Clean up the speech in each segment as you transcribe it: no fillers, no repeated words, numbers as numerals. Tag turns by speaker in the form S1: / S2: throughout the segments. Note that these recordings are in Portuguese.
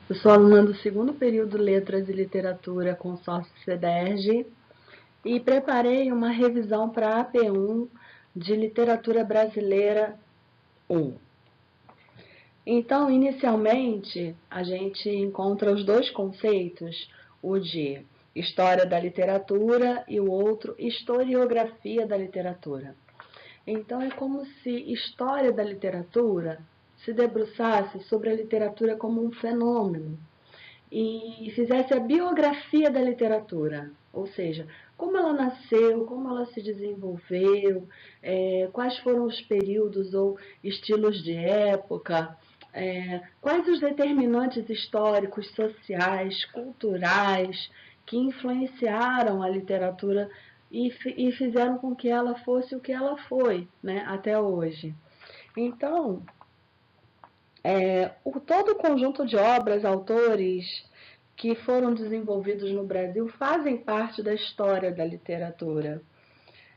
S1: Eu sou aluna do segundo período Letras e Literatura, consórcio CEDERJ, e preparei uma revisão para a AP1 de Literatura Brasileira 1. Então, inicialmente, a gente encontra os dois conceitos, o de História da Literatura e o outro, Historiografia da Literatura. Então, é como se História da Literatura se debruçasse sobre a literatura como um fenômeno e fizesse a biografia da literatura, ou seja, como ela nasceu, como ela se desenvolveu, quais foram os períodos ou estilos de época, quais os determinantes históricos, sociais, culturais que influenciaram a literatura e fizeram com que ela fosse o que ela foi, né, até hoje. Então, todo o conjunto de obras, autores que foram desenvolvidos no Brasil fazem parte da história da literatura.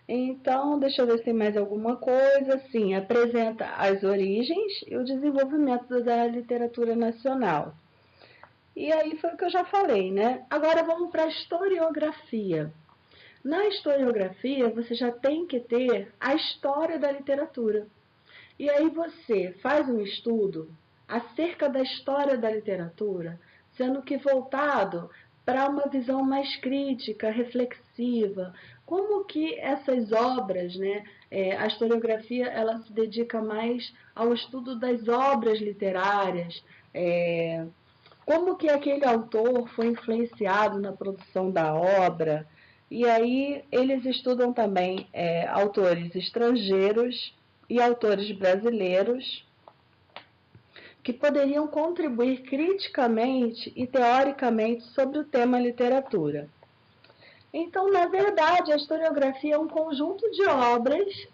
S1: Então, deixa eu ver se tem mais alguma coisa. Sim, apresenta as origens e o desenvolvimento da literatura nacional. E aí foi o que eu já falei, né? Agora vamos para a historiografia. Na historiografia, você já tem que ter a história da literatura. E aí você faz um estudo acerca da história da literatura, sendo que voltado para uma visão mais crítica, reflexiva, como que essas obras, né, a historiografia ela se dedica mais ao estudo das obras literárias, como que aquele autor foi influenciado na produção da obra, e aí eles estudam também autores estrangeiros e autores brasileiros que poderiam contribuir criticamente e teoricamente sobre o tema literatura. Então, na verdade, a historiografia é um conjunto de obras,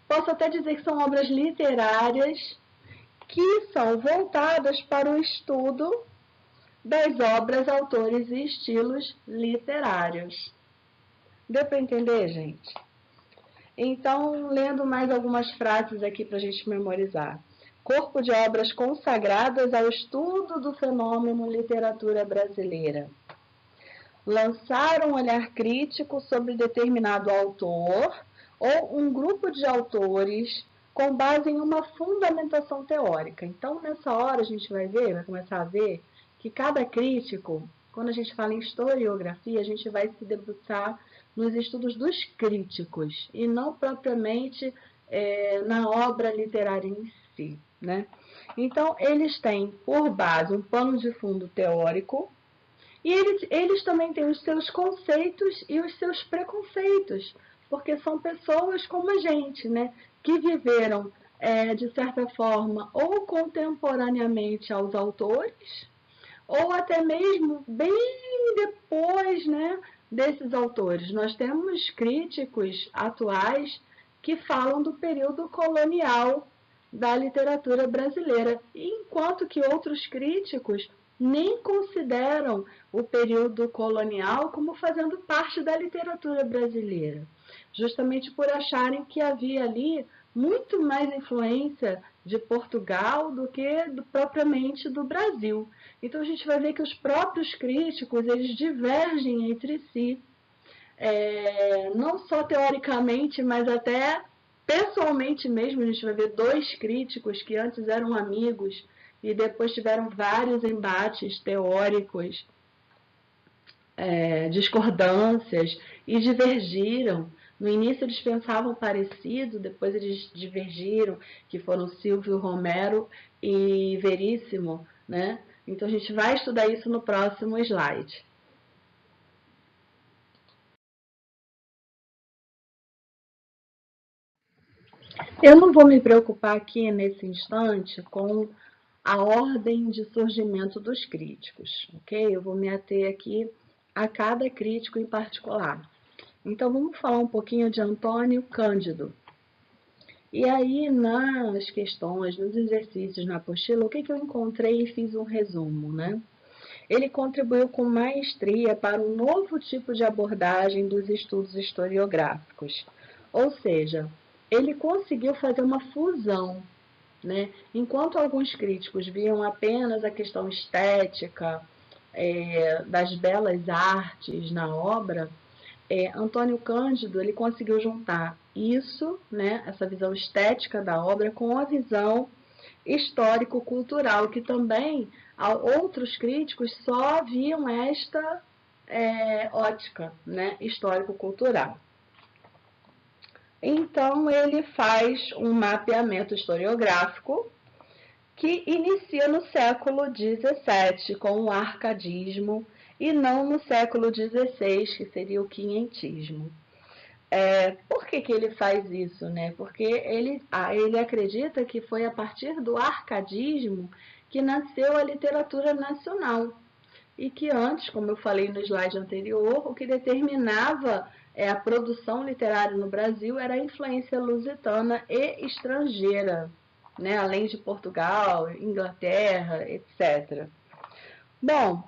S1: posso até dizer que são obras literárias, que são voltadas para o estudo das obras, autores e estilos literários. Deu para entender, gente? Então, lendo mais algumas frases aqui para a gente memorizar. Corpo de obras consagradas ao estudo do fenômeno literatura brasileira. Lançar um olhar crítico sobre determinado autor ou um grupo de autores com base em uma fundamentação teórica. Então, nessa hora a gente vai começar a ver que cada crítico, quando a gente fala em historiografia, a gente vai se debruçar nos estudos dos críticos e não propriamente na obra literária em si, né? Então, eles têm por base um pano de fundo teórico e eles também têm os seus conceitos e os seus preconceitos, porque são pessoas como a gente, né? Que viveram, de certa forma, ou contemporaneamente aos autores, ou até mesmo bem depois, né, desses autores. Nós temos críticos atuais que falam do período colonial da literatura brasileira, enquanto que outros críticos nem consideram o período colonial como fazendo parte da literatura brasileira, justamente por acharem que havia ali muito mais influência de Portugal do que propriamente do Brasil. Então a gente vai ver que os próprios críticos eles divergem entre si, não só teoricamente, mas até pessoalmente mesmo. A gente vai ver dois críticos que antes eram amigos e depois tiveram vários embates teóricos, discordâncias e divergiram. No início eles pensavam parecido, depois eles divergiram, que foram Silvio Romero e Veríssimo, né? Então a gente vai estudar isso no próximo slide. Eu não vou me preocupar aqui nesse instante com a ordem de surgimento dos críticos, ok? Eu vou me ater aqui a cada crítico em particular. Então, vamos falar um pouquinho de Antônio Cândido. E aí, nas questões, nos exercícios, na apostila, o que eu encontrei e fiz um resumo, né? Ele contribuiu com maestria para um novo tipo de abordagem dos estudos historiográficos. Ou seja, ele conseguiu fazer uma fusão né? Enquanto alguns críticos viam apenas a questão estética das belas artes na obra, Antônio Cândido ele conseguiu juntar isso, né, essa visão estética da obra, com a visão histórico-cultural, que também outros críticos só viam esta ótica, né, histórico-cultural. Então, ele faz um mapeamento historiográfico que inicia no século XVII, com o arcadismo, e não no século XVI, que seria o quinhentismo. Por que ele faz isso, né? Porque ele acredita que foi a partir do arcadismo que nasceu a literatura nacional. E que antes, como eu falei no slide anterior, o que determinava a produção literária no Brasil era a influência lusitana e estrangeira, né? Além de Portugal, Inglaterra, etc. Bom,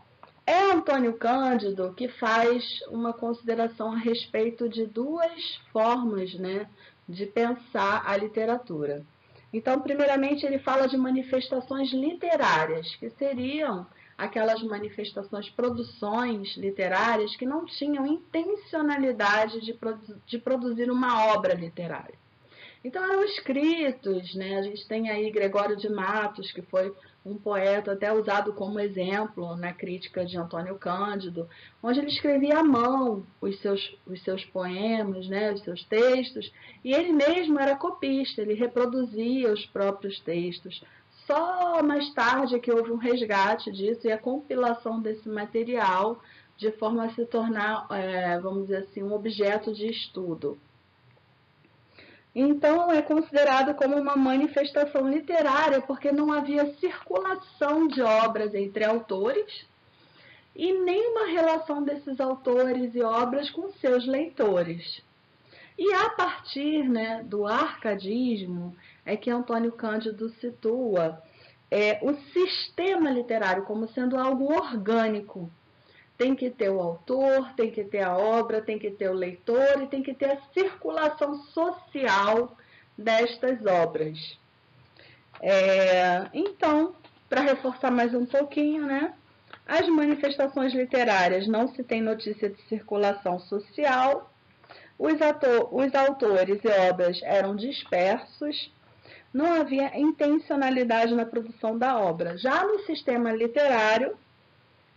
S1: é Antônio Cândido que faz uma consideração a respeito de duas formas, né, de pensar a literatura. Então, primeiramente, ele fala de manifestações literárias, que seriam aquelas manifestações, produções literárias que não tinham intencionalidade de produzir uma obra literária. Então eram escritos, né? A gente tem aí Gregório de Matos, que foi um poeta até usado como exemplo na crítica de Antônio Cândido, onde ele escrevia à mão os seus poemas, né? Os seus textos, e ele mesmo era copista, ele reproduzia os próprios textos. Só mais tarde é que houve um resgate disso e a compilação desse material de forma a se tornar, vamos dizer assim, um objeto de estudo. Então, é considerado como uma manifestação literária, porque não havia circulação de obras entre autores e nenhuma relação desses autores e obras com seus leitores. E a partir, né, do arcadismo é que Antônio Cândido situa o sistema literário como sendo algo orgânico. Tem que ter o autor, tem que ter a obra, tem que ter o leitor e tem que ter a circulação social destas obras. Então, para reforçar mais um pouquinho, né? As manifestações literárias não se tem notícia de circulação social, os autores e obras eram dispersos, não havia intencionalidade na produção da obra. Já no sistema literário,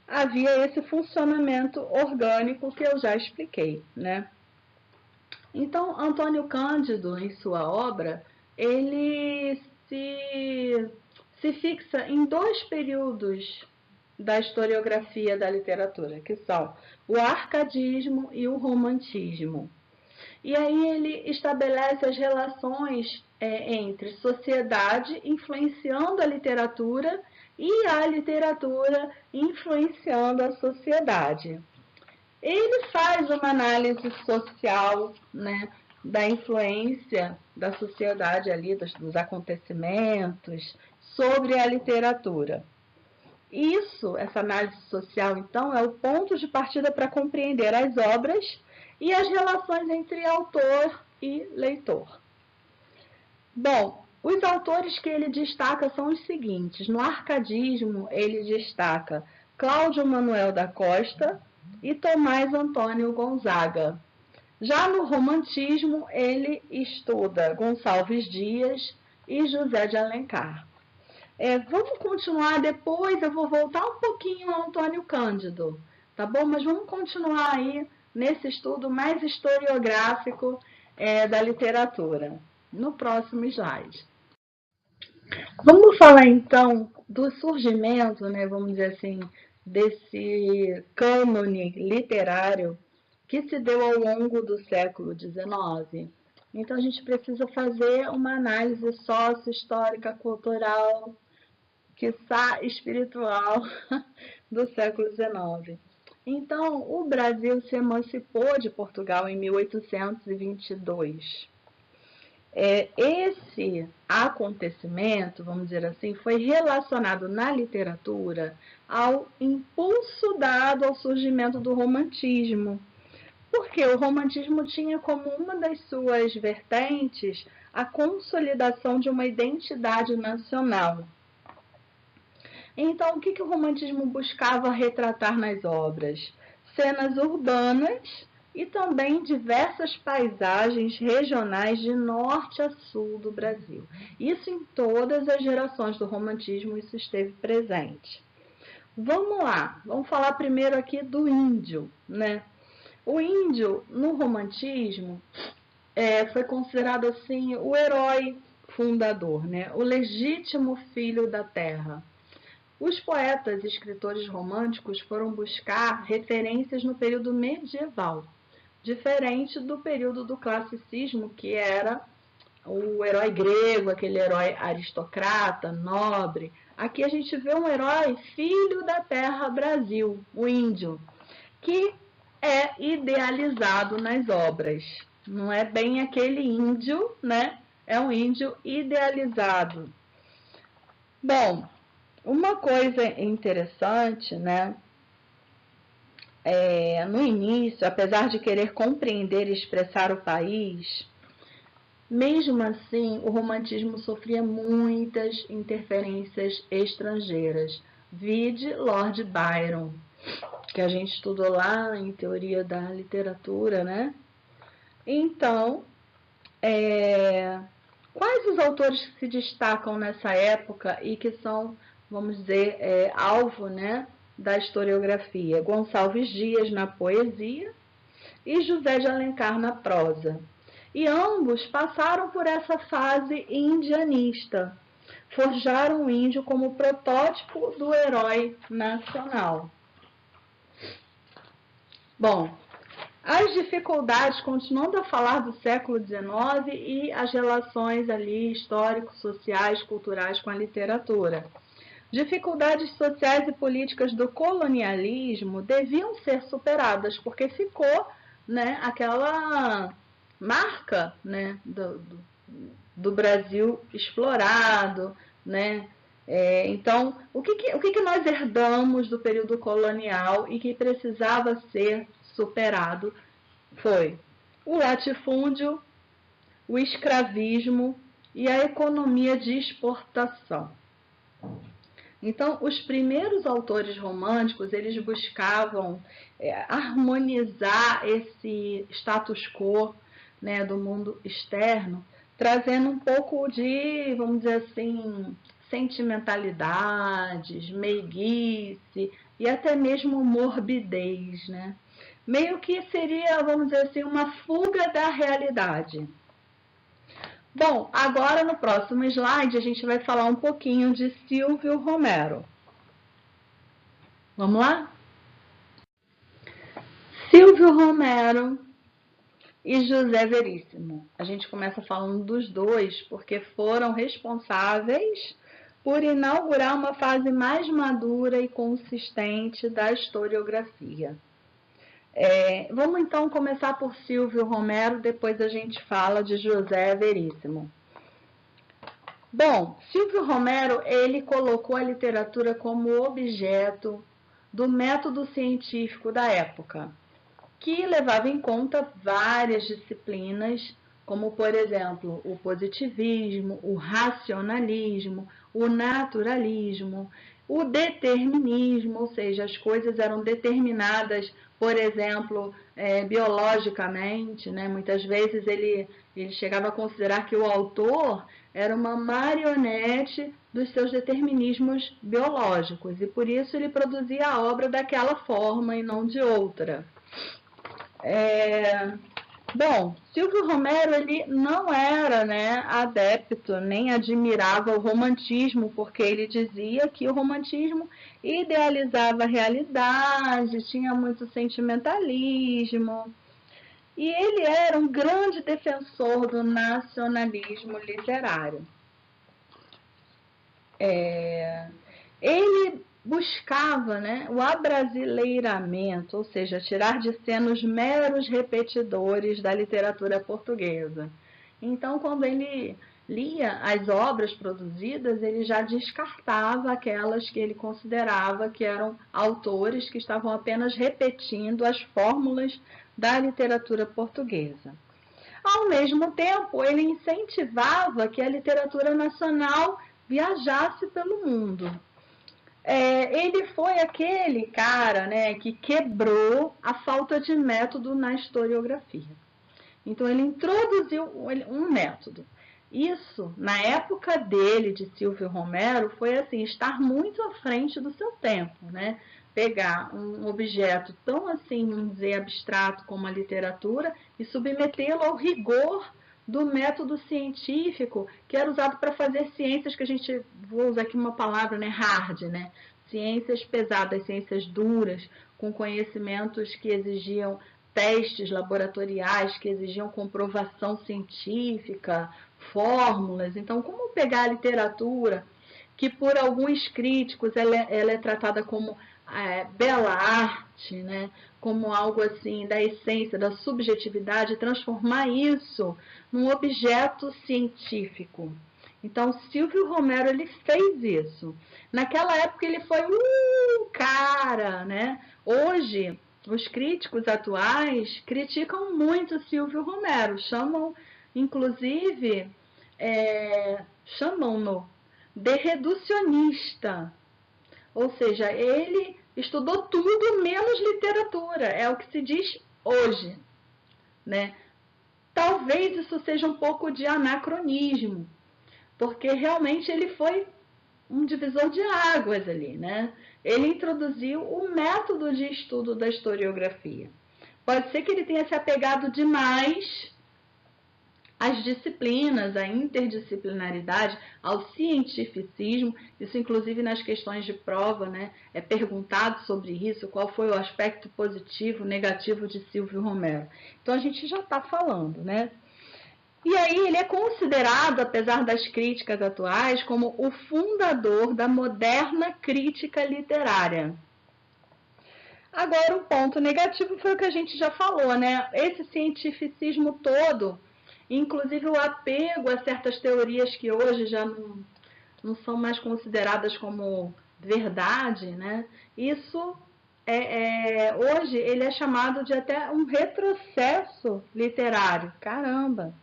S1: havia esse funcionamento orgânico que eu já expliquei, né? Então, Antônio Cândido, em sua obra, ele se fixa em dois períodos da historiografia da literatura, que são o arcadismo e o romantismo. E aí ele estabelece as relações entre sociedade influenciando a literatura e a literatura influenciando a sociedade. Ele faz uma análise social, né, da influência da sociedade ali, dos acontecimentos, sobre a literatura. Isso, essa análise social, então, é o ponto de partida para compreender as obras e as relações entre autor e leitor. Bom, os autores que ele destaca são os seguintes. No arcadismo, ele destaca Cláudio Manuel da Costa e Tomás Antônio Gonzaga. Já no romantismo, ele estuda Gonçalves Dias e José de Alencar. Vamos continuar depois, eu vou voltar um pouquinho ao Antônio Cândido, tá bom? Mas vamos continuar aí nesse estudo mais historiográfico da literatura, no próximo slide. Vamos falar então do surgimento, né, vamos dizer assim, desse cânone literário que se deu ao longo do século XIX. Então a gente precisa fazer uma análise sócio-histórica, cultural, quiçá espiritual do século XIX. Então, o Brasil se emancipou de Portugal em 1822. Esse acontecimento, vamos dizer assim, foi relacionado na literatura ao impulso dado ao surgimento do romantismo, Porque o romantismo tinha como uma das suas vertentes a consolidação de uma identidade nacional. Então, o que o romantismo buscava retratar nas obras? Cenas urbanas e também diversas paisagens regionais de norte a sul do Brasil. Isso em todas as gerações do romantismo, isso esteve presente. Vamos lá, vamos falar primeiro aqui do índio, né? O índio, no romantismo, foi considerado assim o herói fundador, né? O legítimo filho da terra. Os poetas e escritores românticos foram buscar referências no período medieval, diferente do período do classicismo, que era o herói grego, aquele herói aristocrata, nobre. Aqui a gente vê um herói filho da terra Brasil, o índio, que é idealizado nas obras. Não é bem aquele índio, né? É um índio idealizado. Bom, uma coisa interessante, né? No início, apesar de querer compreender e expressar o país, mesmo assim, o romantismo sofria muitas interferências estrangeiras. Vide Lord Byron, que a gente estudou lá em teoria da literatura, né? Então, quais os autores que se destacam nessa época e que são, vamos dizer, alvo, né, da historiografia? Gonçalves Dias na poesia e José de Alencar na prosa. E ambos passaram por essa fase indianista. Forjaram o índio como protótipo do herói nacional. Bom, as dificuldades, continuando a falar do século XIX e as relações ali históricos, sociais, culturais com a literatura. Dificuldades sociais e políticas do colonialismo deviam ser superadas, porque ficou, né, aquela marca, né, do Brasil explorado, né? Então, o que nós herdamos do período colonial e que precisava ser superado foi o latifúndio, o escravismo e a economia de exportação. Então, os primeiros autores românticos, eles buscavam harmonizar esse status quo, né, do mundo externo, trazendo um pouco de, vamos dizer assim, sentimentalidades, meiguice e até mesmo morbidez, né? Meio que seria, vamos dizer assim, uma fuga da realidade. Bom, agora no próximo slide a gente vai falar um pouquinho de Silvio Romero. Vamos lá? Silvio Romero e José Veríssimo. A gente começa falando dos dois porque foram responsáveis por inaugurar uma fase mais madura e consistente da historiografia. Vamos então começar por Silvio Romero, depois a gente fala de José Veríssimo. Bom, Silvio Romero, ele colocou a literatura como objeto do método científico da época, que levava em conta várias disciplinas, como, por exemplo, o positivismo, o racionalismo, o naturalismo, o determinismo, ou seja, as coisas eram determinadas, por exemplo, biologicamente, né? Muitas vezes ele chegava a considerar que o autor era uma marionete dos seus determinismos biológicos, e por isso ele produzia a obra daquela forma e não de outra. Bom, Silvio Romero ele não era, né, adepto, nem admirava o romantismo, porque ele dizia que o romantismo idealizava a realidade, tinha muito sentimentalismo, e ele era um grande defensor do nacionalismo literário. Ele buscava, né, o abrasileiramento, ou seja, tirar de cena os meros repetidores da literatura portuguesa. Então, quando ele lia as obras produzidas, ele já descartava aquelas que ele considerava que eram autores que estavam apenas repetindo as fórmulas da literatura portuguesa. Ao mesmo tempo, ele incentivava que a literatura nacional viajasse pelo mundo. Ele foi aquele cara, né, que quebrou a falta de método na historiografia. Então, ele introduziu um método. Isso, na época dele, de Silvio Romero, foi assim, estar muito à frente do seu tempo, né? Pegar um objeto tão assim, vamos dizer, abstrato como a literatura e submetê-lo ao rigor do método científico que era usado para fazer ciências que a gente, vou usar aqui uma palavra, né, hard, né? Ciências pesadas, ciências duras, com conhecimentos que exigiam testes laboratoriais, que exigiam comprovação científica, fórmulas. Então, como pegar a literatura, que por alguns críticos ela é tratada como bela arte, né? Como algo assim da essência, da subjetividade, transformar isso num objeto científico. Então, Silvio Romero ele fez isso. Naquela época ele foi um cara, né? Hoje, os críticos atuais criticam muito Silvio Romero, chamam, inclusive, chamam-no de reducionista. Ou seja, ele estudou tudo menos literatura, é o que se diz hoje, né? Talvez isso seja um pouco de anacronismo, porque realmente ele foi um divisor de águas ali, né? Ele introduziu o método de estudo da historiografia. Pode ser que ele tenha se apegado demais às disciplinas, à interdisciplinaridade, ao cientificismo. Isso, inclusive, nas questões de prova, né? É perguntado sobre isso, qual foi o aspecto positivo, negativo de Silvio Romero. Então, a gente já está falando, né? E aí ele é considerado, apesar das críticas atuais, como o fundador da moderna crítica literária. Agora, o ponto negativo foi o que a gente já falou, né? Esse cientificismo todo, inclusive o apego a certas teorias que hoje já não são mais consideradas como verdade, né? Isso, hoje, ele é chamado de até um retrocesso literário. Caramba!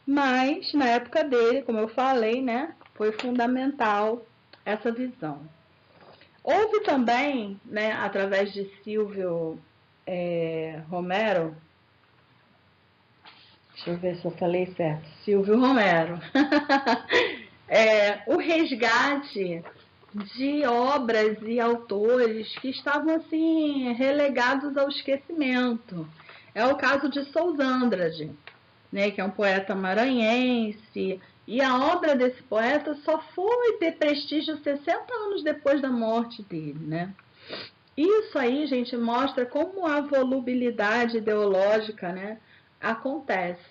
S1: Mas, na época dele, como eu falei, né, foi fundamental essa visão. Houve também, né, através de Silvio Romero, deixa eu ver se eu falei certo, Silvio Romero, o resgate de obras e autores que estavam assim relegados ao esquecimento. É o caso de Sousândrade, né, que é um poeta maranhense, e a obra desse poeta só foi ter prestígio 60 anos depois da morte dele, né? Isso aí, gente, mostra como a volubilidade ideológica, né, acontece.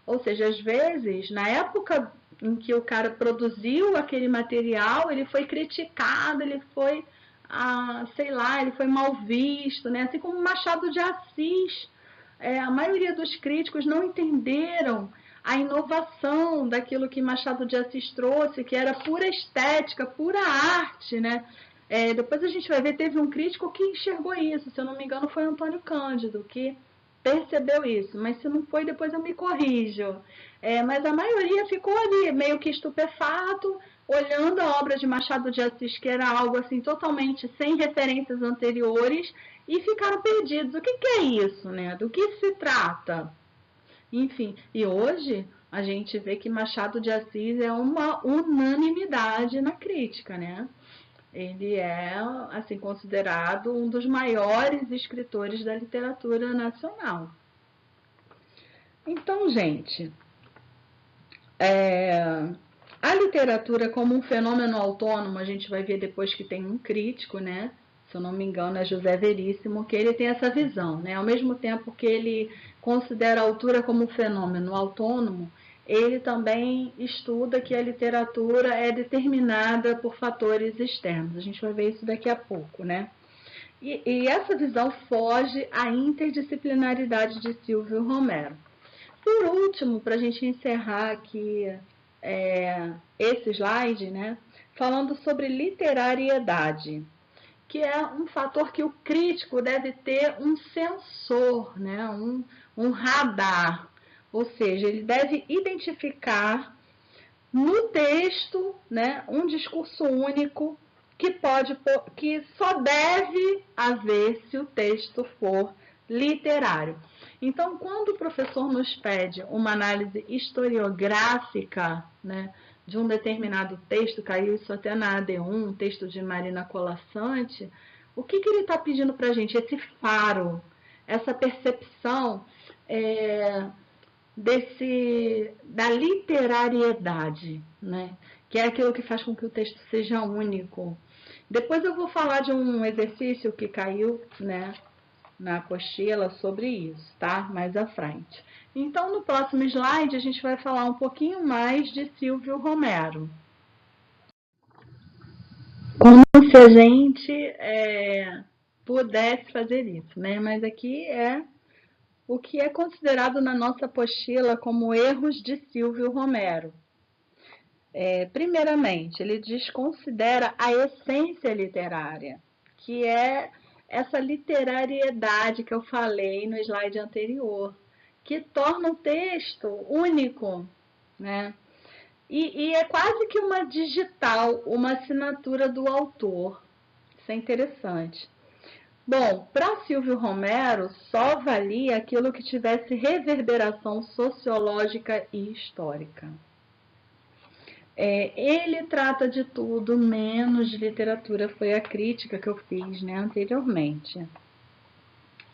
S1: Ou seja, às vezes, na época em que o cara produziu aquele material, ele foi criticado, ele foi, sei lá, ele foi mal visto, né? Assim como Machado de Assis. A maioria dos críticos não entenderam a inovação daquilo que Machado de Assis trouxe, que era pura estética, pura arte, né? Depois a gente vai ver, teve um crítico que enxergou isso, se eu não me engano foi Antônio Cândido, que percebeu isso, mas se não foi, depois eu me corrijo. Mas a maioria ficou ali, meio que estupefato, olhando a obra de Machado de Assis, que era algo assim totalmente sem referências anteriores, e ficaram perdidos. O que é isso, né? Do que se trata? Enfim, e hoje a gente vê que Machado de Assis é uma unanimidade na crítica, né? Ele é, assim, considerado um dos maiores escritores da literatura nacional. Então, gente, a literatura como um fenômeno autônomo, a gente vai ver depois que tem um crítico, né? Se eu não me engano, é José Veríssimo, que ele tem essa visão, né? Ao mesmo tempo que ele considera a autora como um fenômeno autônomo, ele também estuda que a literatura é determinada por fatores externos. A gente vai ver isso daqui a pouco, né? E essa visão foge à interdisciplinaridade de Silvio Romero. Por último, para a gente encerrar aqui esse slide, né, falando sobre literariedade, que é um fator que o crítico deve ter um sensor, né, um radar, ou seja, ele deve identificar no texto, né, um discurso único que só deve haver se o texto for literário. Então, quando o professor nos pede uma análise historiográfica, né, de um determinado texto, caiu isso até na AD1, um texto de Marina Colasanti, o que ele está pedindo para a gente? Esse faro, essa percepção da literariedade, né? Que é aquilo que faz com que o texto seja único. Depois eu vou falar de um exercício que caiu, né, na apostila sobre isso, tá? Mais à frente. Então, no próximo slide, a gente vai falar um pouquinho mais de Silvio Romero. Como se a gente pudesse fazer isso, né? Mas aqui é o que é considerado na nossa apostila como erros de Silvio Romero. Primeiramente, ele desconsidera a essência literária, que é essa literariedade que eu falei no slide anterior, que torna o texto único, né? E é quase que uma digital, uma assinatura do autor. Isso é interessante. Bom, para Silvio Romero, só valia aquilo que tivesse reverberação sociológica e histórica. Ele trata de tudo, menos de literatura, foi a crítica que eu fiz, né, anteriormente.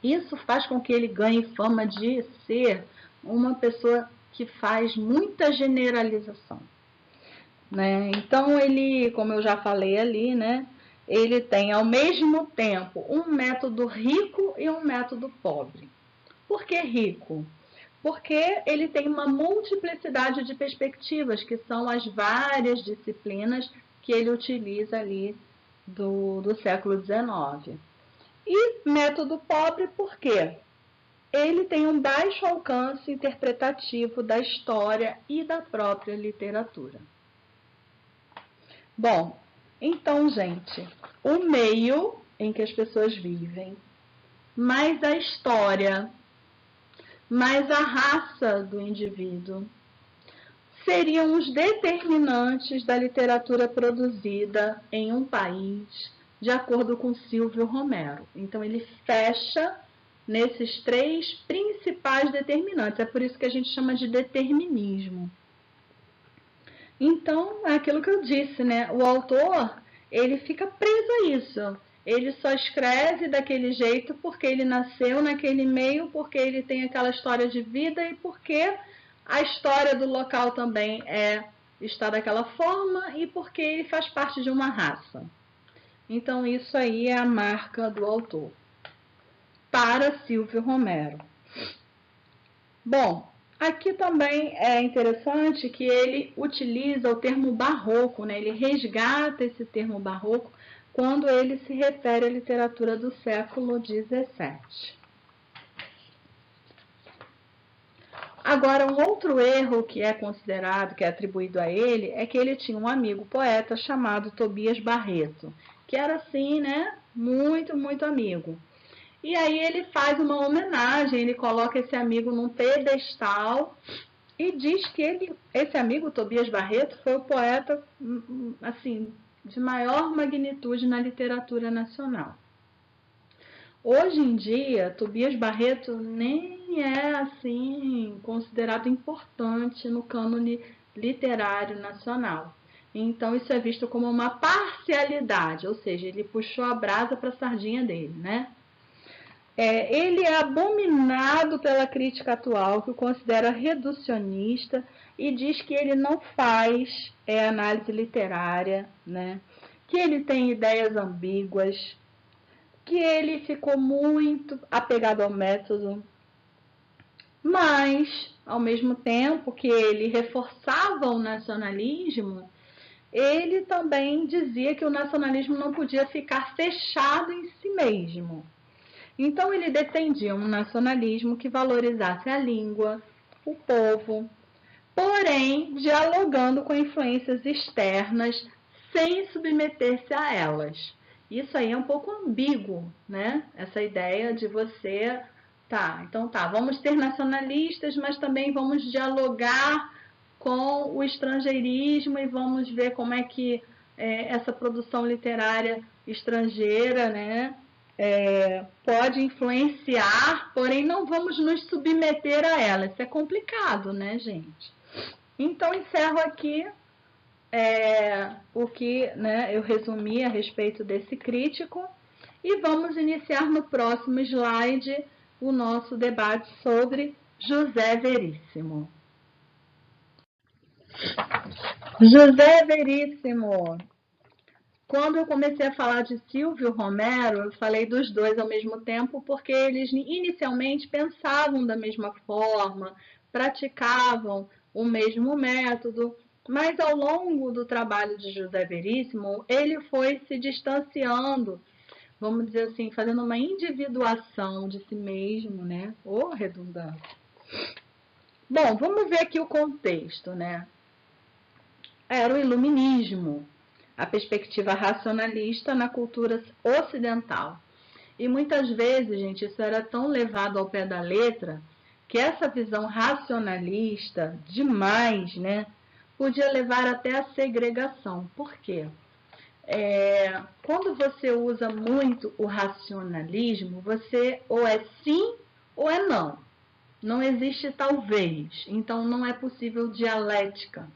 S1: Isso faz com que ele ganhe fama de ser uma pessoa que faz muita generalização, né? Então, ele, como eu já falei ali, né, ele tem ao mesmo tempo um método rico e um método pobre. Por que rico? Porque ele tem uma multiplicidade de perspectivas, que são as várias disciplinas que ele utiliza ali do século XIX. E método pobre por quê? Ele tem um baixo alcance interpretativo da história e da própria literatura. Bom, então, gente, o meio em que as pessoas vivem, mais a história, mais a raça do indivíduo, seriam os determinantes da literatura produzida em um país, de acordo com Silvio Romero. Então, ele fecha nesses três principais determinantes. É por isso que a gente chama de determinismo. Então, é aquilo que eu disse, né? O autor, ele fica preso a isso. Ele só escreve daquele jeito porque ele nasceu naquele meio, porque ele tem aquela história de vida e porque a história do local também está daquela forma e porque ele faz parte de uma raça. Então, isso aí é a marca do autor. Para Silvio Romero. Bom, aqui também é interessante que ele utiliza o termo barroco, né? Ele resgata esse termo barroco quando ele se refere à literatura do século XVII. Agora, um outro erro que é considerado, que é atribuído a ele, é que ele tinha um amigo poeta chamado Tobias Barreto, que era assim, né? Muito, muito amigo. E aí ele faz uma homenagem, ele coloca esse amigo num pedestal e diz que esse amigo, Tobias Barreto, foi o poeta assim, de maior magnitude na literatura nacional. Hoje em dia, Tobias Barreto nem é assim considerado importante no cânone literário nacional. Então isso é visto como uma parcialidade, ou seja, ele puxou a brasa para a sardinha dele, né? Ele é abominado pela crítica atual, que o considera reducionista e diz que ele não faz análise literária, né? Que ele tem ideias ambíguas, que ele ficou muito apegado ao método, mas, ao mesmo tempo que ele reforçava o nacionalismo, ele também dizia que o nacionalismo não podia ficar fechado em si mesmo. Então, ele defendia um nacionalismo que valorizasse a língua, o povo, porém dialogando com influências externas sem submeter-se a elas. Isso aí é um pouco ambíguo, né? Essa ideia de você, então vamos ser nacionalistas, mas também vamos dialogar com o estrangeirismo e vamos ver como é que essa produção literária estrangeira, né, pode influenciar, porém não vamos nos submeter a ela. Isso é complicado, né, gente? Então, encerro aqui o que, né, eu resumi a respeito desse crítico e vamos iniciar no próximo slide o nosso debate sobre José Veríssimo. José Veríssimo. Quando eu comecei a falar de Silvio Romero, eu falei dos dois ao mesmo tempo, porque eles inicialmente pensavam da mesma forma, praticavam o mesmo método, mas ao longo do trabalho de José Veríssimo, ele foi se distanciando, vamos dizer assim, fazendo uma individuação de si mesmo, né? Ô, redundância. Bom, vamos ver aqui o contexto, né? Era o iluminismo, a perspectiva racionalista na cultura ocidental. E muitas vezes, gente, isso era tão levado ao pé da letra que essa visão racionalista demais, né, podia levar até a segregação. Por quê? Quando você usa muito o racionalismo, você ou é sim ou é não. Não existe talvez. Então, não é possível dialética.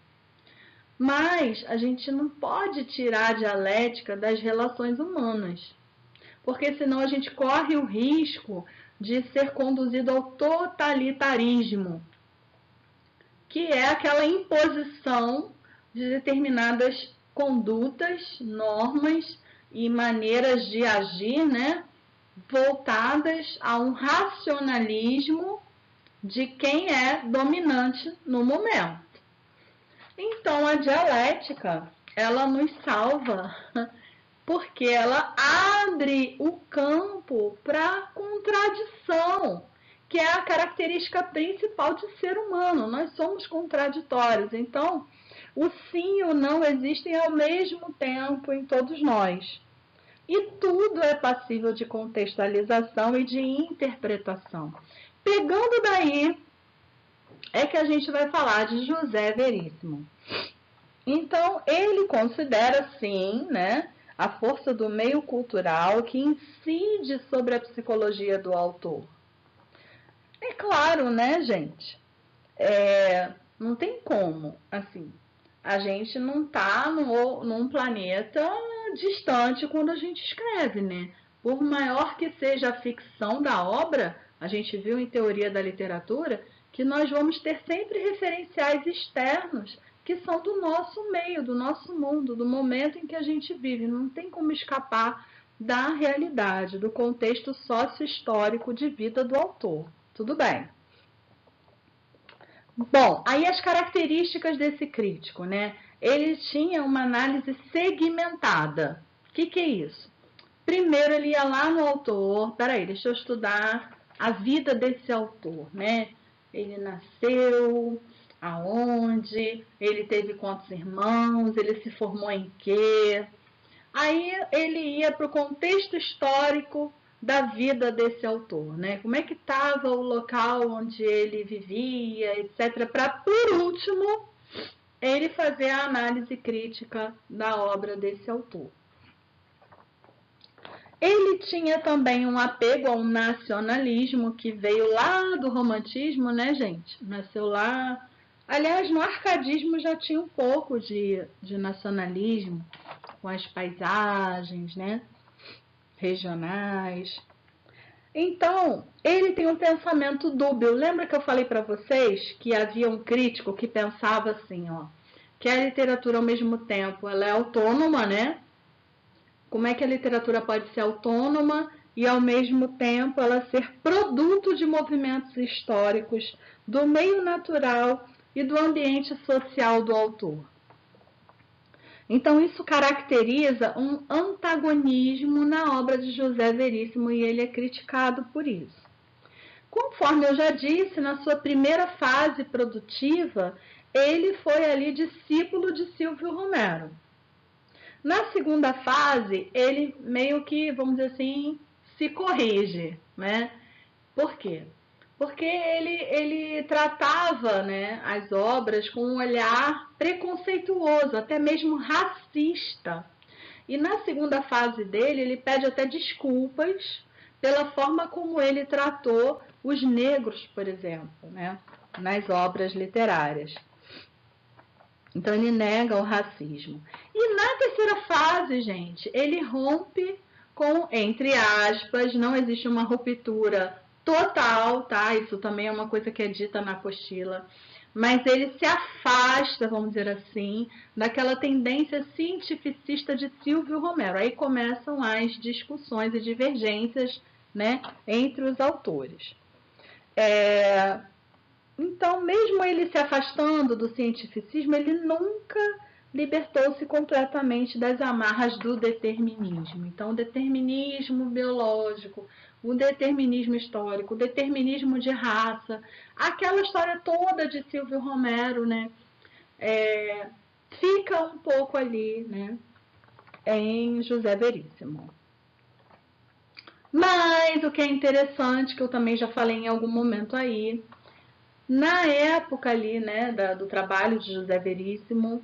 S1: Mas a gente não pode tirar a dialética das relações humanas, porque senão a gente corre o risco de ser conduzido ao totalitarismo, que é aquela imposição de determinadas condutas, normas e maneiras de agir, né, voltadas a um racionalismo de quem é dominante no momento. Então, a dialética, ela nos salva, porque ela abre o campo para contradição, que é a característica principal de ser humano. Nós somos contraditórios. Então, o sim e o não existem ao mesmo tempo em todos nós. E tudo é passível de contextualização e de interpretação. Pegando daí, é que a gente vai falar de José Veríssimo. Então, ele considera, sim, né, a força do meio cultural que incide sobre a psicologia do autor. É claro, né, gente? Não tem como, assim, a gente não está num planeta distante quando a gente escreve, né? Por maior que seja a ficção da obra, a gente viu em teoria da literatura que nós vamos ter sempre referenciais externos que são do nosso meio, do nosso mundo, do momento em que a gente vive. Não tem como escapar da realidade, do contexto sócio-histórico de vida do autor. Tudo bem. Bom, aí as características desse crítico, né? Ele tinha uma análise segmentada. O que é isso? Primeiro ele ia lá no autor, peraí, deixa eu estudar a vida desse autor, né? Ele nasceu, aonde, ele teve quantos irmãos, ele se formou em quê? Aí ele ia para o contexto histórico da vida desse autor, né? Como é que estava o local onde ele vivia, etc. Para, por último, ele fazer a análise crítica da obra desse autor. Ele tinha também um apego ao nacionalismo que veio lá do romantismo, né, gente? Nasceu lá. Aliás, no arcadismo já tinha um pouco de nacionalismo, com as paisagens, né, regionais. Então, ele tem um pensamento dúbio. Lembra que eu falei para vocês que havia um crítico que pensava assim, ó, que a literatura ao mesmo tempo ela é autônoma, né? Como é que a literatura pode ser autônoma e ao mesmo tempo ela ser produto de movimentos históricos, do meio natural e do ambiente social do autor? Então, isso caracteriza um antagonismo na obra de José Veríssimo e ele é criticado por isso. Conforme eu já disse, na sua primeira fase produtiva, ele foi ali discípulo de Silvio Romero. Na segunda fase, ele meio que, vamos dizer assim, se corrige, né? Por quê? Porque ele tratava, né, as obras com um olhar preconceituoso, até mesmo racista. E na segunda fase dele, ele pede até desculpas pela forma como ele tratou os negros, por exemplo, né, nas obras literárias. Então ele nega o racismo. E na terceira fase, gente, ele rompe com, entre aspas, não existe uma ruptura total, tá? Isso também é uma coisa que é dita na apostila. Mas ele se afasta, vamos dizer assim, daquela tendência cientificista de Silvio Romero. Aí começam as discussões e divergências, né, entre os autores. Então, mesmo ele se afastando do cientificismo, ele nunca libertou-se completamente das amarras do determinismo. Então, o determinismo biológico, o determinismo histórico, o determinismo de raça, aquela história toda de Silvio Romero, né, fica um pouco ali, né, em José Veríssimo. Mas o que é interessante, que eu também já falei em algum momento aí, na época ali, né, do trabalho de José Veríssimo,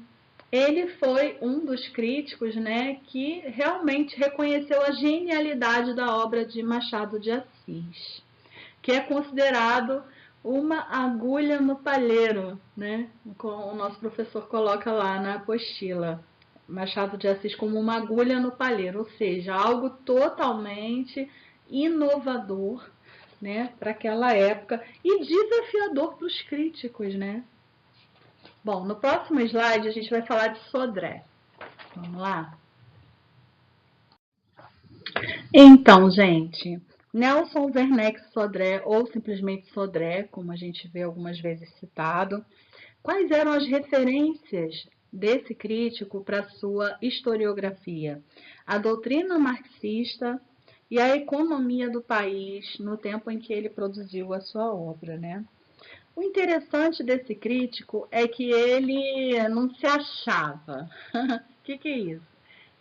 S1: ele foi um dos críticos, né, que realmente reconheceu a genialidade da obra de Machado de Assis, que é considerado uma agulha no palheiro, né, como o nosso professor coloca lá na apostila. Machado de Assis como uma agulha no palheiro, ou seja, algo totalmente inovador, né, para aquela época e desafiador para os críticos, né? Bom, no próximo slide a gente vai falar de Sodré. Vamos lá? Então, gente, Nelson Werneck Sodré, ou simplesmente Sodré, como a gente vê algumas vezes citado, quais eram as referências desse crítico para sua historiografia? A doutrina marxista e a economia do país no tempo em que ele produziu a sua obra, né? O interessante desse crítico é que ele não se achava. O que é isso?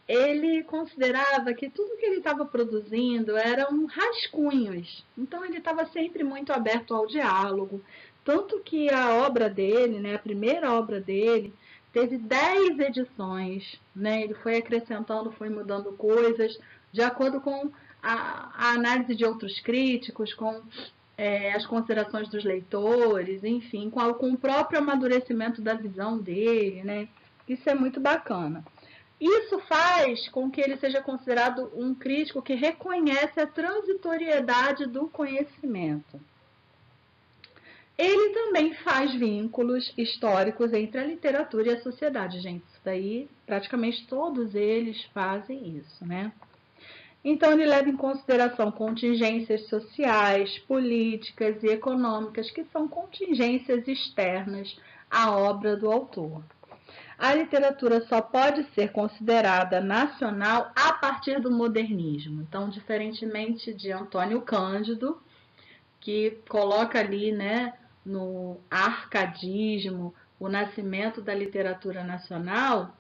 S1: Ele considerava que tudo que ele estava produzindo eram rascunhos. Então ele estava sempre muito aberto ao diálogo. Tanto que a obra dele, né, a primeira obra dele, teve 10 edições. Né? Ele foi acrescentando, foi mudando coisas, de acordo com a análise de outros críticos, com as considerações dos leitores, enfim, com o próprio amadurecimento da visão dele, né? Isso é muito bacana. Isso faz com que ele seja considerado um crítico que reconhece a transitoriedade do conhecimento. Ele também faz vínculos históricos entre a literatura e a sociedade, gente. Isso daí, praticamente todos eles fazem isso, né? Então, ele leva em consideração contingências sociais, políticas e econômicas, que são contingências externas à obra do autor. A literatura só pode ser considerada nacional a partir do modernismo. Então, diferentemente de Antônio Cândido, que coloca ali, né, no arcadismo o nascimento da literatura nacional,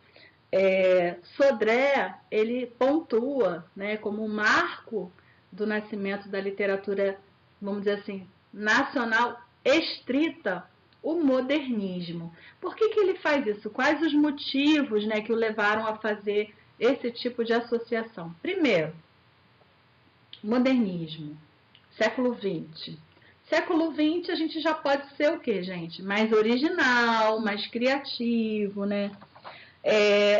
S1: Sodré ele pontua, né, como um marco do nascimento da literatura, vamos dizer assim, nacional estrita, o modernismo. Por que ele faz isso? Quais os motivos, né, que o levaram a fazer esse tipo de associação? Primeiro, modernismo, século XX. Século XX a gente já pode ser o quê, gente? Mais original, mais criativo, né?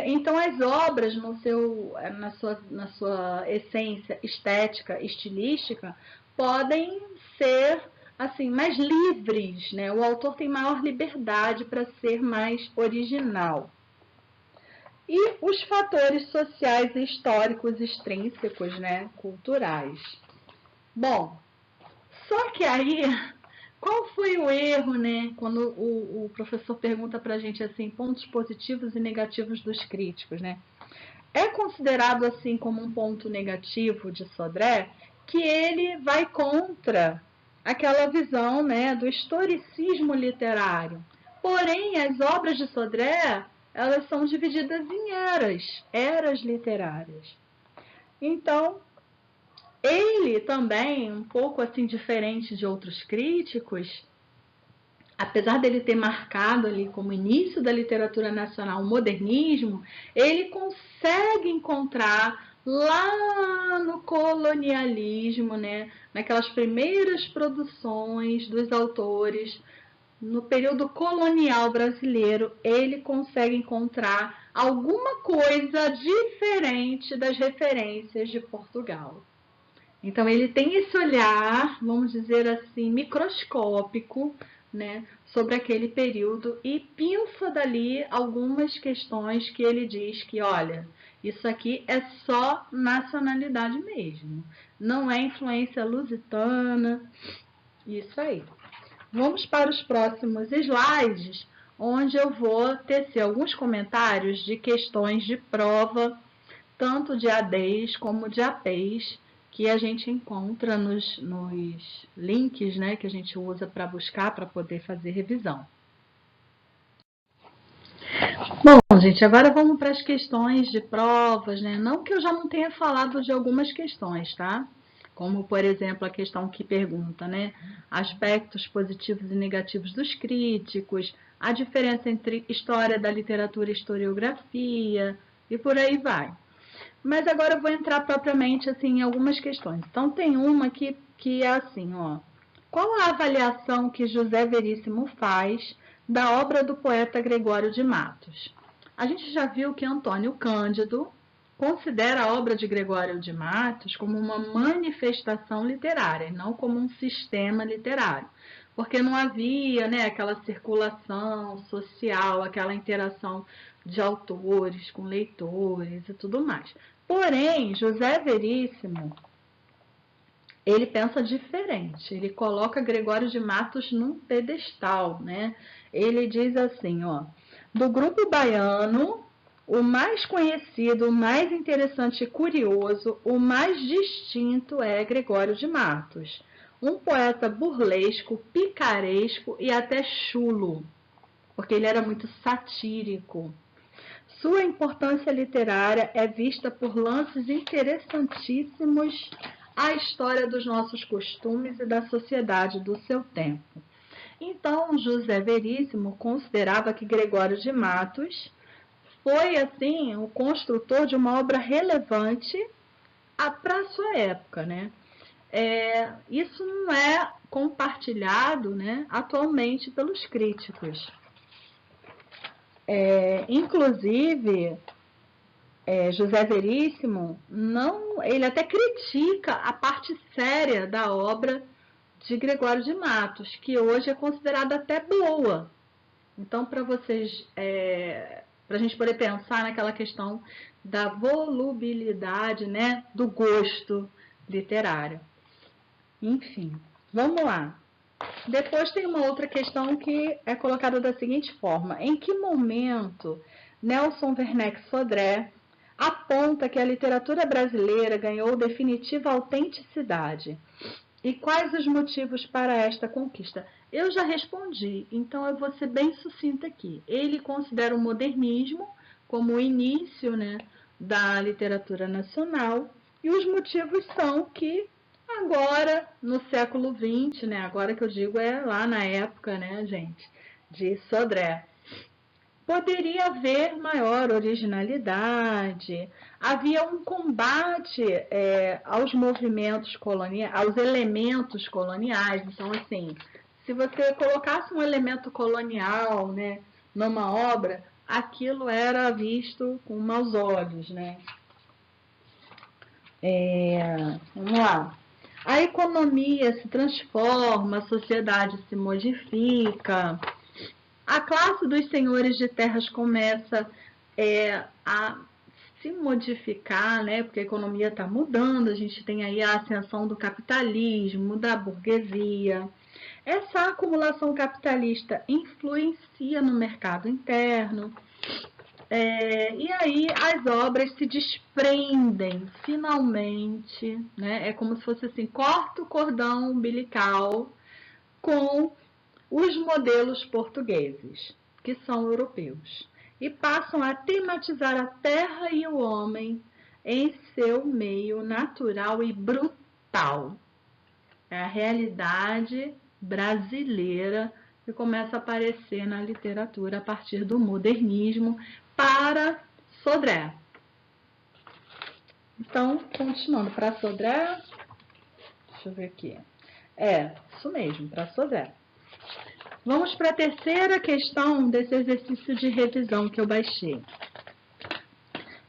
S1: Então, as obras, na sua essência estética, estilística, podem ser assim mais livres, né? O autor tem maior liberdade para ser mais original. E os fatores sociais e históricos extrínsecos, né? Culturais. Bom, só que aí, qual foi o erro, né? Quando o professor pergunta para a gente assim, pontos positivos e negativos dos críticos, né? É considerado assim como um ponto negativo de Sodré que ele vai contra aquela visão, né, do historicismo literário. Porém, as obras de Sodré, elas são divididas em eras literárias. Então, ele também, um pouco assim diferente de outros críticos, apesar dele ter marcado ali como início da literatura nacional o modernismo, ele consegue encontrar lá no colonialismo, né, naquelas primeiras produções dos autores, no período colonial brasileiro, ele consegue encontrar alguma coisa diferente das referências de Portugal. Então, ele tem esse olhar, vamos dizer assim, microscópico, né, sobre aquele período e pinça dali algumas questões que ele diz que, olha, isso aqui é só nacionalidade mesmo, não é influência lusitana, isso aí. Vamos para os próximos slides, onde eu vou tecer alguns comentários de questões de prova, tanto de ADs como de APs, que a gente encontra nos links, né, que a gente usa para buscar, para poder fazer revisão. Bom, gente, agora vamos para as questões de provas, né? Não que eu já não tenha falado de algumas questões, tá? Como, por exemplo, a questão que pergunta, né? Aspectos positivos e negativos dos críticos, a diferença entre história da literatura e historiografia, e por aí vai. Mas agora eu vou entrar propriamente assim, em algumas questões. Então, tem uma que é assim, ó. Qual a avaliação que José Veríssimo faz da obra do poeta Gregório de Matos? A gente já viu que Antônio Cândido considera a obra de Gregório de Matos como uma manifestação literária, não como um sistema literário, porque não havia, né, aquela circulação social, aquela interação de autores com leitores e tudo mais. Porém, José Veríssimo, ele pensa diferente, ele coloca Gregório de Matos num pedestal, né? Ele diz assim, ó, do grupo baiano, o mais conhecido, o mais interessante e curioso, o mais distinto é Gregório de Matos, um poeta burlesco, picaresco e até chulo, porque ele era muito satírico. Sua importância literária é vista por lances interessantíssimos à história dos nossos costumes e da sociedade do seu tempo. Então, José Veríssimo considerava que Gregório de Matos foi, assim, o construtor de uma obra relevante para a sua época, né? Isso não é compartilhado, né, atualmente pelos críticos. Inclusive, José Veríssimo, ele até critica a parte séria da obra de Gregório de Matos, que hoje é considerada até boa. Então, para vocês, para a gente poder pensar naquela questão da volubilidade, né, do gosto literário. Enfim, vamos lá. Depois tem uma outra questão que é colocada da seguinte forma: em que momento Nelson Werneck Sodré aponta que a literatura brasileira ganhou definitiva autenticidade? E quais os motivos para esta conquista? Eu já respondi, então eu vou ser bem sucinta aqui. Ele considera o modernismo como o início, né, da literatura nacional, e os motivos são que agora, no século XX, né, agora que eu digo é lá na época, né, gente, de Sodré, poderia haver maior originalidade, havia um combate aos movimentos coloniais, aos elementos coloniais. Então, assim, se você colocasse um elemento colonial, né, numa obra, aquilo era visto com maus olhos, né? Vamos lá. A economia se transforma, a sociedade se modifica, a classe dos senhores de terras começa a se modificar, né? Porque a economia está mudando, a gente tem aí a ascensão do capitalismo, da burguesia. Essa acumulação capitalista influencia no mercado interno, e aí as obras se desprendem finalmente, né? É como se fosse assim, corta o cordão umbilical com os modelos portugueses, que são europeus, e passam a tematizar a terra e o homem em seu meio natural e brutal. É a realidade brasileira que começa a aparecer na literatura a partir do modernismo para Sodré. Então, continuando para Sodré, deixa eu ver aqui. Isso mesmo, para Sodré. Vamos para a terceira questão desse exercício de revisão que eu baixei.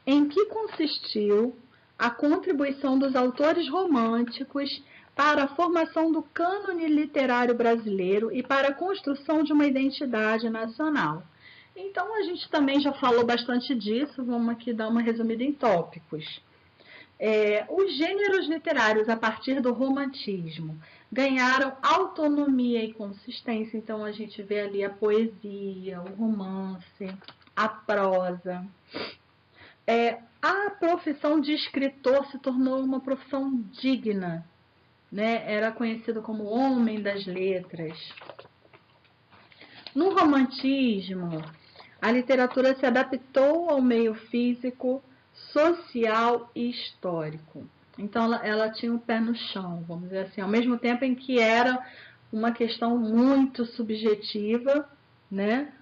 S1: Em que consistiu a contribuição dos autores românticos para a formação do cânone literário brasileiro e para a construção de uma identidade nacional? Então, a gente também já falou bastante disso, vamos aqui dar uma resumida em tópicos. Os gêneros literários a partir do romantismo ganharam autonomia e consistência, então a gente vê ali a poesia, o romance, a prosa. A profissão de escritor se tornou uma profissão digna, né? Era conhecido como homem das letras. No romantismo, a literatura se adaptou ao meio físico, social e histórico. Então, ela tinha o pé no chão, vamos dizer assim, ao mesmo tempo em que era uma questão muito subjetiva, né?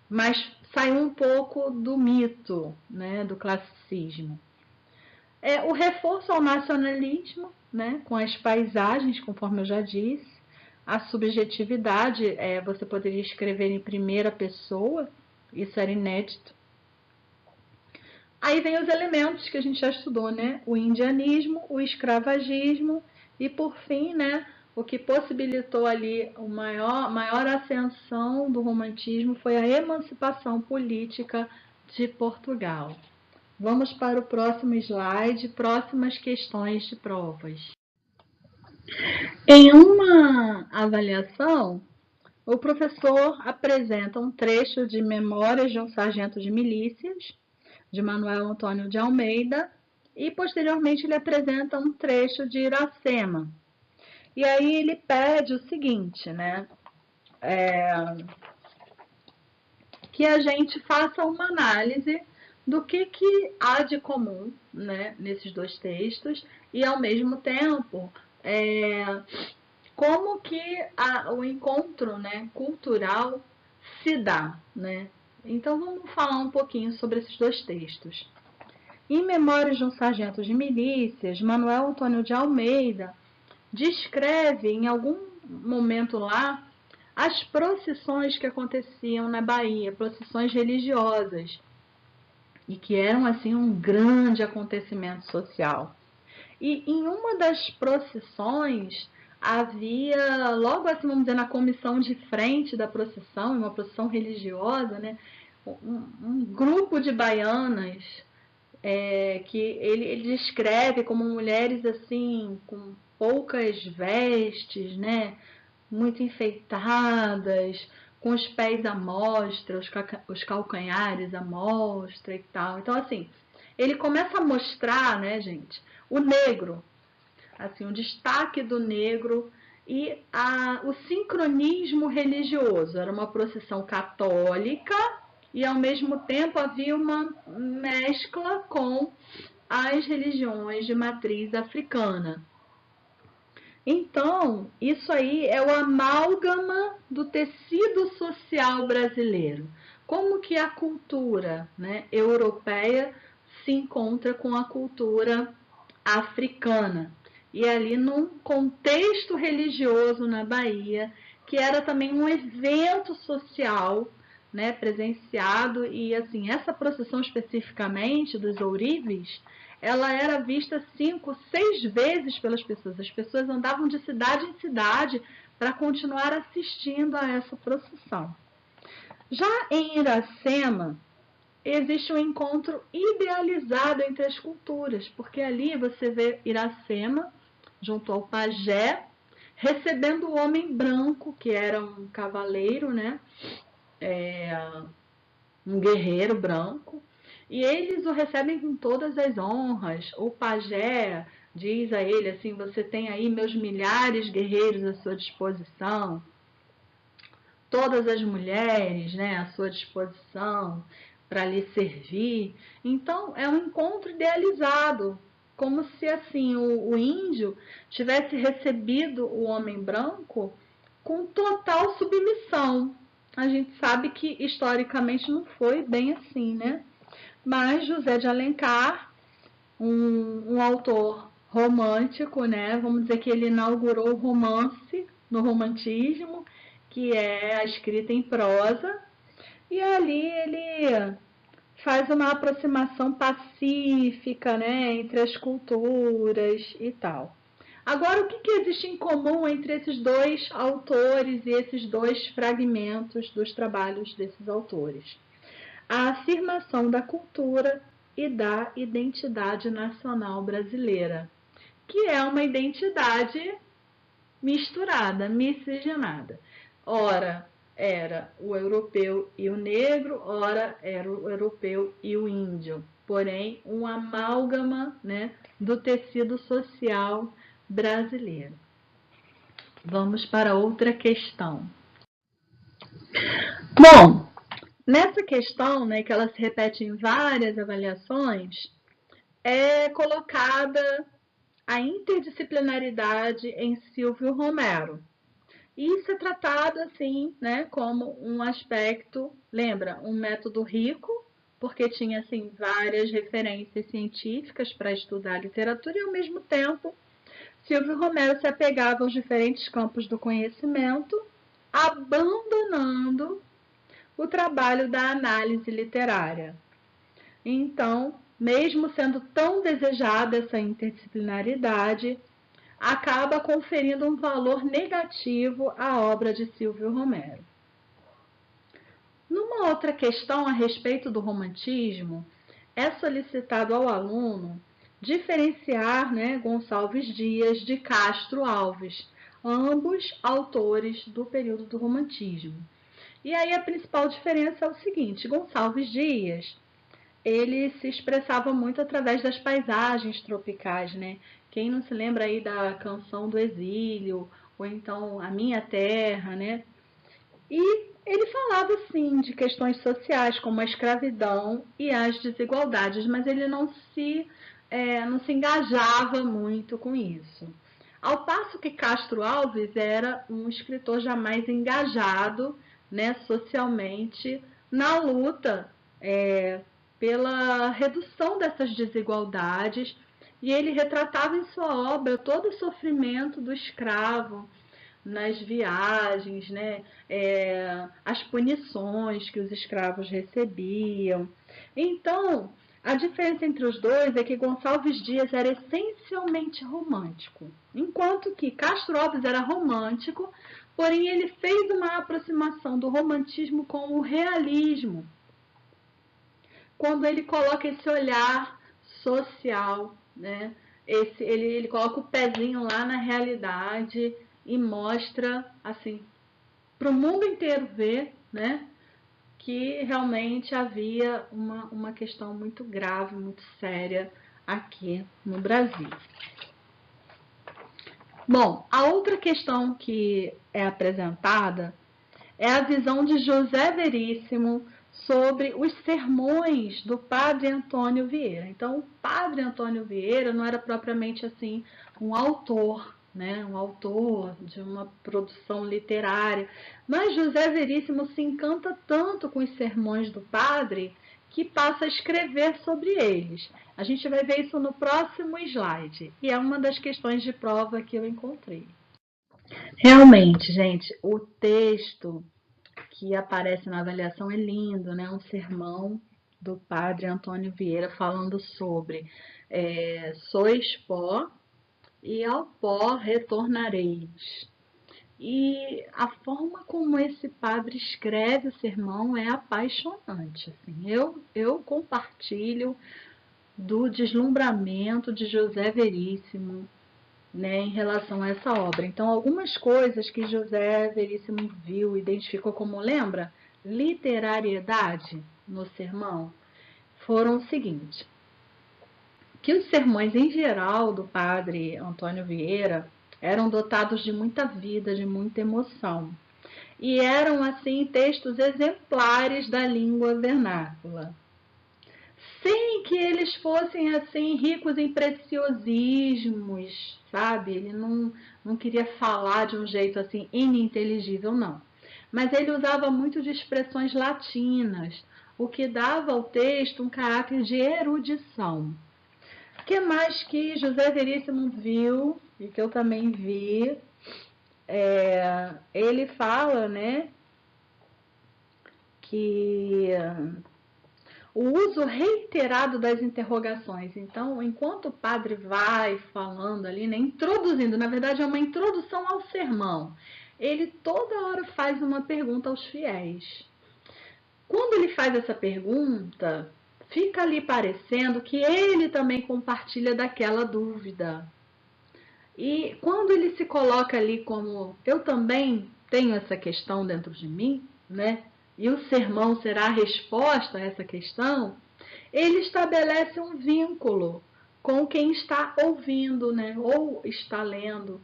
S1: Mas saiu um pouco do mito, né? Do classicismo. O reforço ao nacionalismo, né? Com as paisagens, conforme eu já disse, a subjetividade, você poderia escrever em primeira pessoa, isso era inédito. Aí vem os elementos que a gente já estudou, né? O indianismo, o escravagismo e, por fim, né, o que possibilitou ali a maior ascensão do romantismo foi a emancipação política de Portugal. Vamos para o próximo slide, próximas questões de provas. Em uma avaliação, o professor apresenta um trecho de Memórias de um Sargento de Milícias, de Manuel Antônio de Almeida, e posteriormente ele apresenta um trecho de Iracema. E aí ele pede o seguinte, né? Que a gente faça uma análise do que há de comum, né, nesses dois textos e, ao mesmo tempo, como que o encontro, né, cultural se dá, né? Então, vamos falar um pouquinho sobre esses dois textos. Em Memórias de um Sargento de Milícias, Manuel Antônio de Almeida descreve, em algum momento lá, as procissões que aconteciam na Bahia, procissões religiosas, e que eram assim um grande acontecimento social. E em uma das procissões havia, logo assim, vamos dizer, na comissão de frente da procissão, uma procissão religiosa, né, um grupo de baianas que ele descreve como mulheres assim com poucas vestes, né, muito enfeitadas, com os pés à mostra, os calcanhares à mostra e tal. Então, assim, ele começa a mostrar, né, gente, o negro, assim, o destaque do negro e o sincronismo religioso. Era uma procissão católica e, ao mesmo tempo, havia uma mescla com as religiões de matriz africana. Então, isso aí é o amálgama do tecido social brasileiro. Como que a cultura, né, europeia se encontra com a cultura africana. E ali num contexto religioso na Bahia, que era também um evento social, né, presenciado, e assim, essa procissão especificamente dos ourives, ela era vista 5, 6 vezes pelas pessoas. As pessoas andavam de cidade em cidade para continuar assistindo a essa procissão. Já em Iracema, existe um encontro idealizado entre as culturas, porque ali você vê Iracema, junto ao pajé, recebendo o homem branco, que era um cavaleiro, né? Um guerreiro branco, e eles o recebem com todas as honras. O pajé diz a ele assim: você tem aí meus milhares de guerreiros à sua disposição. todas as mulheres, né, à sua disposição para lhe servir. Então, é um encontro idealizado, como se assim o índio tivesse recebido o homem branco com total submissão. A gente sabe que historicamente não foi bem assim, né? Mas José de Alencar, um autor romântico, né? Vamos dizer que ele inaugurou o romance no romantismo, que é a escrita em prosa, e ali ele faz uma aproximação pacífica, né, entre as culturas e tal. Agora, o que existe em comum entre esses dois autores e esses dois fragmentos dos trabalhos desses autores? A afirmação da cultura e da identidade nacional brasileira, que é uma identidade misturada, miscigenada. Ora era o europeu e o negro, ora era o europeu e o índio. Porém, um amálgama, né, do tecido social brasileiro. Vamos para outra questão. Bom, nessa questão, né, que ela se repete em várias avaliações, é colocada a interdisciplinaridade em Silvio Romero. E isso é tratado assim, né, como um aspecto, lembra, um método rico, porque tinha assim várias referências científicas para estudar a literatura e ao mesmo tempo Silvio Romero se apegava aos diferentes campos do conhecimento, abandonando o trabalho da análise literária. Então, mesmo sendo tão desejada essa interdisciplinaridade, acaba conferindo um valor negativo à obra de Silvio Romero. Numa outra questão a respeito do romantismo, é solicitado ao aluno diferenciar, né, Gonçalves Dias de Castro Alves, ambos autores do período do romantismo. E aí a principal diferença é o seguinte: Gonçalves Dias, ele se expressava muito através das paisagens tropicais, né? Quem não se lembra aí da Canção do Exílio, ou então A Minha Terra, né? E ele falava, sim, de questões sociais, como a escravidão e as desigualdades, mas ele não se engajava muito com isso. Ao passo que Castro Alves era um escritor jamais engajado, né, socialmente na luta pela redução dessas desigualdades, e ele retratava em sua obra todo o sofrimento do escravo nas viagens, né? As punições que os escravos recebiam. Então, a diferença entre os dois é que Gonçalves Dias era essencialmente romântico, enquanto que Castro Alves era romântico, porém ele fez uma aproximação do romantismo com o realismo, quando ele coloca esse olhar social, né? Ele coloca o pezinho lá na realidade e mostra assim para o mundo inteiro ver, né, que realmente havia uma questão muito grave, muito séria aqui no Brasil. Bom, a outra questão que é apresentada é a visão de José Veríssimo sobre os sermões do padre Antônio Vieira. Então, o padre Antônio Vieira não era propriamente assim um autor, né, um autor de uma produção literária, mas José Veríssimo se encanta tanto com os sermões do padre que passa a escrever sobre eles. A gente vai ver isso no próximo slide, e é uma das questões de prova que eu encontrei. Realmente, gente, o texto que aparece na avaliação é lindo, né? Um sermão do padre Antônio Vieira falando sobre sois pó e ao pó retornareis. E a forma como esse padre escreve o sermão é apaixonante. Assim. Eu compartilho do deslumbramento de José Veríssimo, né, em relação a essa obra. Então, algumas coisas que José Veríssimo viu, identificou como, lembra, literariedade no sermão, foram o seguinte: que os sermões em geral do padre Antônio Vieira eram dotados de muita vida, de muita emoção. e eram, assim, textos exemplares da língua vernácula. Sem que eles fossem, assim, ricos em preciosismos, sabe? Ele não queria falar de um jeito, assim, ininteligível, não. Mas ele usava muito de expressões latinas, o que dava ao texto um caráter de erudição. O que mais que José Veríssimo viu, e que eu também vi, ele fala, né, que o uso reiterado das interrogações. Então, enquanto o padre vai falando ali, né, introduzindo, na verdade é uma introdução ao sermão, ele toda hora faz uma pergunta aos fiéis. Quando ele faz essa pergunta, fica ali parecendo que ele também compartilha daquela dúvida. E quando ele se coloca ali como eu também tenho essa questão dentro de mim, né? E o sermão será a resposta a essa questão, ele estabelece um vínculo com quem está ouvindo, né? Ou está lendo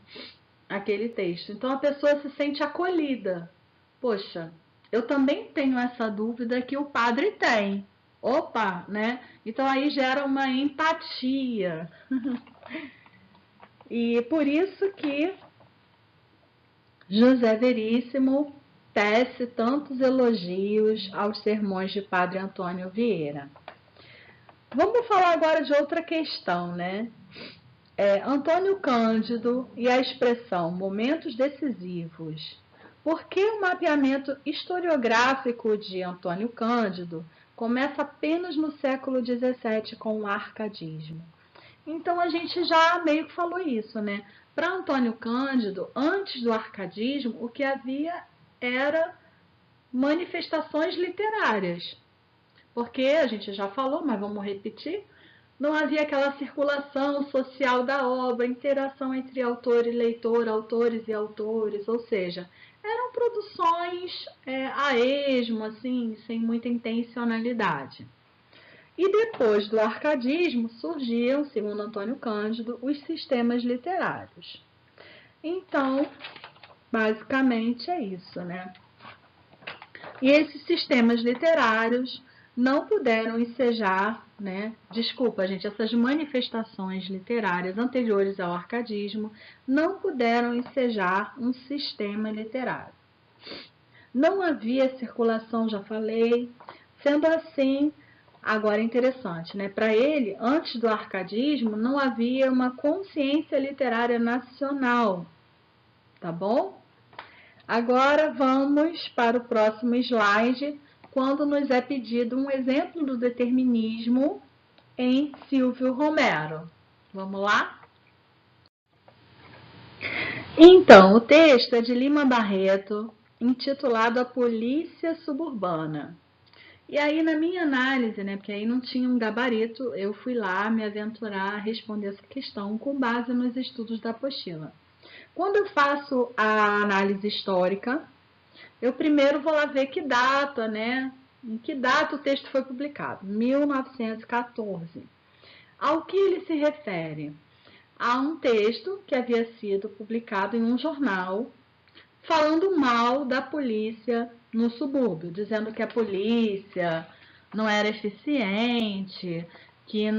S1: aquele texto. Então a pessoa se sente acolhida. Poxa, eu também tenho essa dúvida que o padre tem. Opa, né? Então aí gera uma empatia. E por isso que José Veríssimo tece tantos elogios aos sermões de Padre Antônio Vieira. Vamos falar agora de outra questão, né? Antônio Cândido e a expressão momentos decisivos. Por que o mapeamento historiográfico de Antônio Cândido começa apenas no século XVII com o arcadismo? Então a gente já meio que falou isso, né? Para Antônio Cândido, antes do arcadismo, o que havia era manifestações literárias. Porque a gente já falou, mas vamos repetir, não havia aquela circulação social da obra, interação entre autor e leitor, autores e autores, ou seja, eram produções a esmo, assim, sem muita intencionalidade. E depois do arcadismo surgiam, segundo Antônio Cândido, os sistemas literários. Então, basicamente é isso, né? E esses sistemas literários não puderam ensejar, né? Desculpa, gente, essas manifestações literárias anteriores ao arcadismo não puderam ensejar um sistema literário. Não havia circulação, já falei, sendo assim. Agora, interessante, né? Para ele, antes do arcadismo, não havia uma consciência literária nacional, tá bom? Agora vamos para o próximo slide, quando nos é pedido um exemplo do determinismo em Silvio Romero. Vamos lá? Então, o texto é de Lima Barreto, intitulado A Polícia Suburbana. E aí, na minha análise, né, porque aí não tinha um gabarito, eu fui lá me aventurar a responder essa questão com base nos estudos da apostila. Quando eu faço a análise histórica, eu primeiro vou lá ver que data, né? Em que data o texto foi publicado? 1914. Ao que ele se refere? A um texto que havia sido publicado em um jornal falando mal da polícia no subúrbio, dizendo que a polícia não era eficiente, que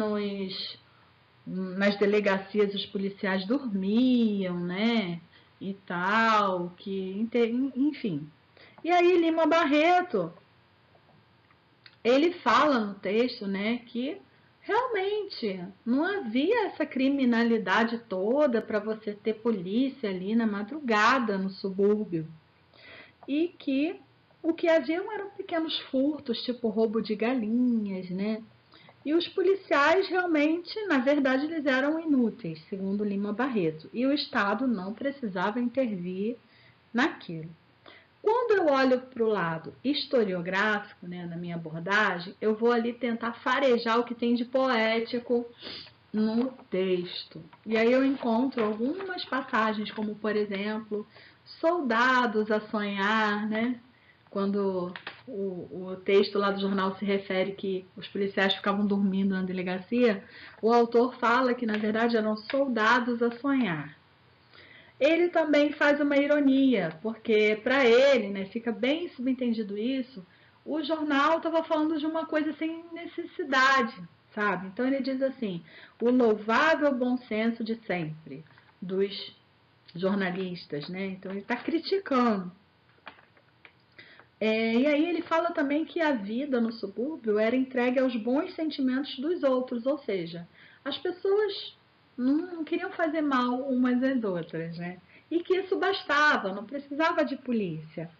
S1: nas delegacias os policiais dormiam, né? E tal, que, enfim. E aí Lima Barreto, ele fala no texto, né, que realmente não havia essa criminalidade toda para você ter polícia ali na madrugada no subúrbio. E que o que haviam eram pequenos furtos, tipo roubo de galinhas, né? E os policiais realmente, na verdade, eles eram inúteis, segundo Lima Barreto. E o Estado não precisava intervir naquilo. Quando eu olho para o lado historiográfico, né, na minha abordagem, eu vou ali tentar farejar o que tem de poético no texto. E aí eu encontro algumas passagens, como por exemplo, soldados a sonhar, né? Quando o texto lá do jornal se refere que os policiais ficavam dormindo na delegacia, o autor fala que na verdade eram soldados a sonhar.
S2: ele também faz uma ironia, porque para ele, né, fica bem subentendido isso, o jornal estava falando de uma coisa sem necessidade, sabe? Então ele diz assim, o louvável bom senso de sempre, dos jornalistas, né? Então ele está criticando. E aí ele fala também que a vida no subúrbio era entregue aos bons sentimentos dos outros, ou seja, as pessoas não queriam fazer mal umas às outras, né? E que isso bastava, não precisava de polícia.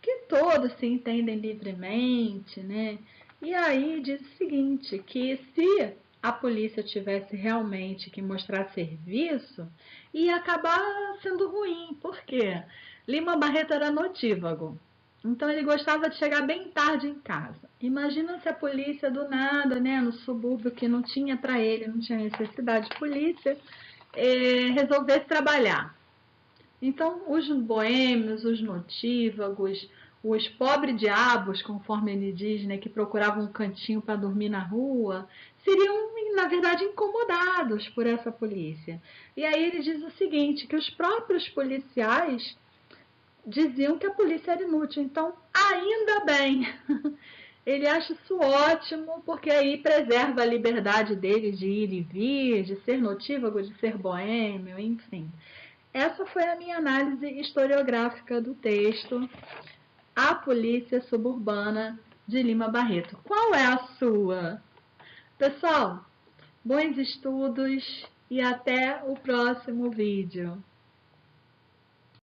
S2: Que todos se entendem livremente, né? E aí diz o seguinte, que se a polícia tivesse realmente que mostrar serviço, ia acabar sendo ruim. Por quê? Lima Barreto era notívago. Então ele gostava de chegar bem tarde em casa. Imagina se a polícia do nada, né, no subúrbio que não tinha para ele, não tinha necessidade de polícia, resolvesse trabalhar. Então, os boêmios, os notívagos, os pobres-diabos, conforme ele diz, né, que procuravam um cantinho para dormir na rua, seriam, na verdade, incomodados por essa polícia. E aí ele diz o seguinte, que os próprios policiais diziam que a polícia era inútil. Então, ainda bem. Ele acha isso ótimo, porque aí preserva a liberdade dele de ir e vir, de ser notívago, de ser boêmio, enfim. Essa foi a minha análise historiográfica do texto A Polícia Suburbana de Lima Barreto. Qual é a sua? Pessoal, bons estudos e até o próximo vídeo.